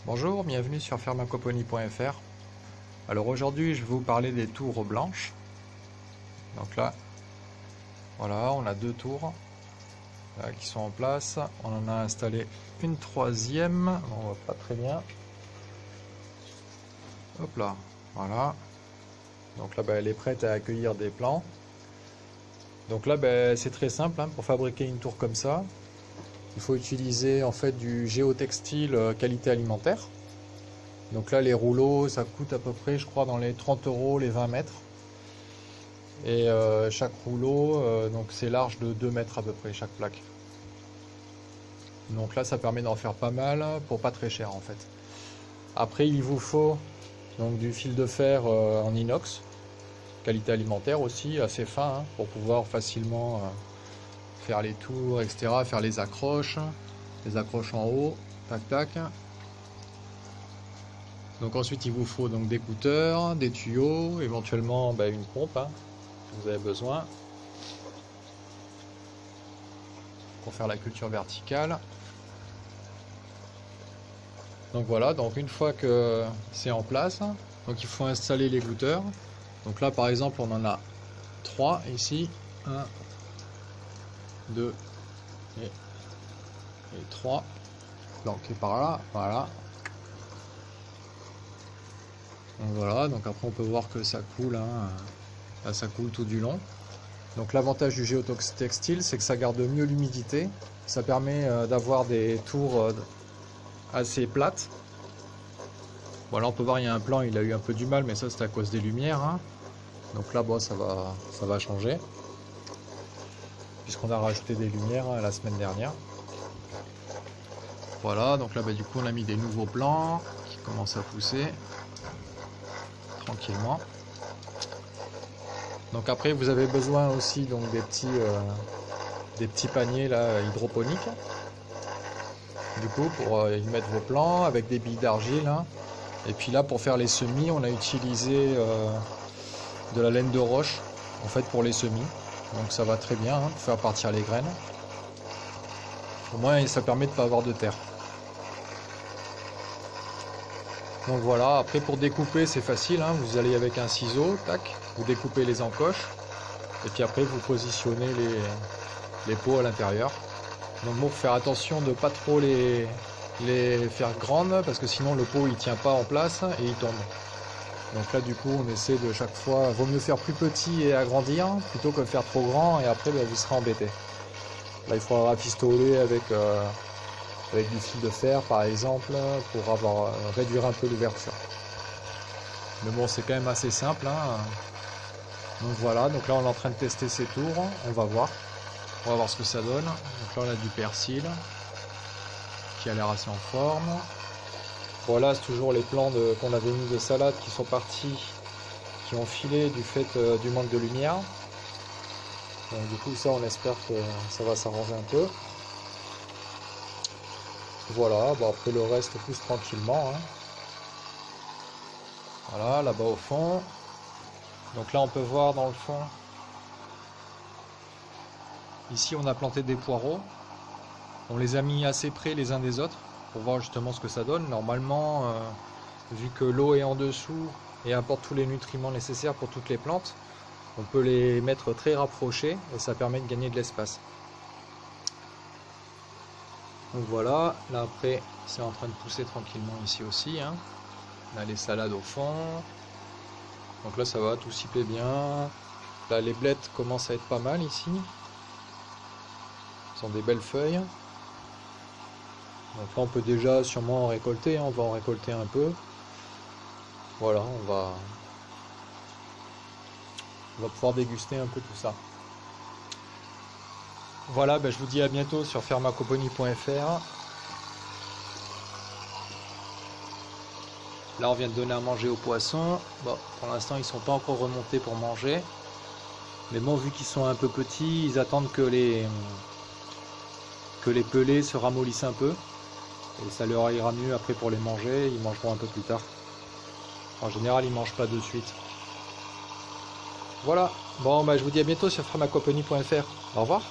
Bonjour, bienvenue sur Pharmacoponie.fr. Alors aujourd'hui je vais vous parler des tours blanches. Donc là, voilà, on a deux tours là, qui sont en place. On en a installé une troisième, on voit pas très bien. Hop là, voilà. Donc là, elle est prête à accueillir des plants. Donc là, c'est très simple, hein, pour fabriquer une tour comme ça. Il faut utiliser en fait du géotextile qualité alimentaire. Donc là les rouleaux ça coûte à peu près je crois dans les 30 € les 20 mètres. Et chaque rouleau donc c'est large de 2 mètres à peu près chaque plaque. Donc là ça permet d'en faire pas mal pour pas très cher en fait. Après il vous faut donc du fil de fer en inox, qualité alimentaire aussi, assez fin hein, pour pouvoir facilement faire les tours, etc., faire les accroches en haut, tac tac. Donc ensuite il vous faut donc des écouteurs, des tuyaux, éventuellement une pompe hein, si vous avez besoin pour faire la culture verticale. Donc voilà, donc une fois que c'est en place, donc il faut installer l'égoutteur. Donc là par exemple on en a 3 ici, 1, 2 et 3 planqués par là, voilà. Donc voilà, donc après on peut voir que ça coule, hein. Là, ça coule tout du long. Donc l'avantage du géotextile c'est que ça garde mieux l'humidité, ça permet d'avoir des tours assez plates. Bon là on peut voir il y a un plan, il a eu un peu du mal mais ça c'est à cause des lumières, hein. Donc là bon, ça va changer puisqu'on a rajouté des lumières la semaine dernière. Voilà, donc là du coup on a mis des nouveaux plants qui commencent à pousser tranquillement. Donc après vous avez besoin aussi donc des petits paniers là hydroponiques du coup pour y mettre vos plants avec des billes d'argile hein. Et puis là pour faire les semis on a utilisé de la laine de roche en fait pour les semis. Donc ça va très bien hein, pour faire partir les graines. Au moins ça permet de ne pas avoir de terre. Donc voilà, après pour découper c'est facile, hein, vous allez avec un ciseau, tac, vous découpez les encoches, et puis après vous positionnez les pots à l'intérieur. Donc bon, faut faire attention de ne pas trop les faire grandes, parce que sinon le pot il tient pas en place et il tombe. Donc là du coup on essaie de chaque fois, vaut mieux faire plus petit et agrandir plutôt que faire trop grand et après vous serez embêté. Là il faudra rafistoler avec du fil de fer par exemple pour réduire un peu l'ouverture. Mais bon c'est quand même assez simple hein. Donc voilà, donc là on est en train de tester ces tours, on va voir ce que ça donne. Donc là on a du persil qui a l'air assez en forme. Voilà, c'est toujours les plants qu'on avait mis de salade qui sont partis, qui ont filé du fait du manque de lumière. Donc du coup ça on espère que ça va s'arranger un peu. Voilà, bon après le reste pousse tranquillement hein. Voilà, là-bas au fond. Donc là on peut voir dans le fond. Ici on a planté des poireaux. On les a mis assez près les uns des autres pour voir justement ce que ça donne. Normalement, vu que l'eau est en dessous et apporte tous les nutriments nécessaires pour toutes les plantes, on peut les mettre très rapprochés et ça permet de gagner de l'espace. Donc voilà, là après c'est en train de pousser tranquillement ici aussi hein. On a les salades au fond. Donc là ça va, tout s'y plaît bien. Là les blettes commencent à être pas mal ici. Ce sont des belles feuilles. Donc là on peut déjà sûrement en récolter, hein. On va en récolter un peu. Voilà, on va pouvoir déguster un peu tout ça. Voilà, je vous dis à bientôt sur Pharmacoponie.fr. Là on vient de donner à manger aux poissons. Bon, pour l'instant ils sont pas encore remontés pour manger. Mais bon, vu qu'ils sont un peu petits, ils attendent que les pelés se ramollissent un peu. Et ça leur ira mieux après pour les manger, ils mangeront un peu plus tard. En général ils mangent pas de suite. Voilà, bon je vous dis à bientôt sur Pharmacoponie.fr. Au revoir.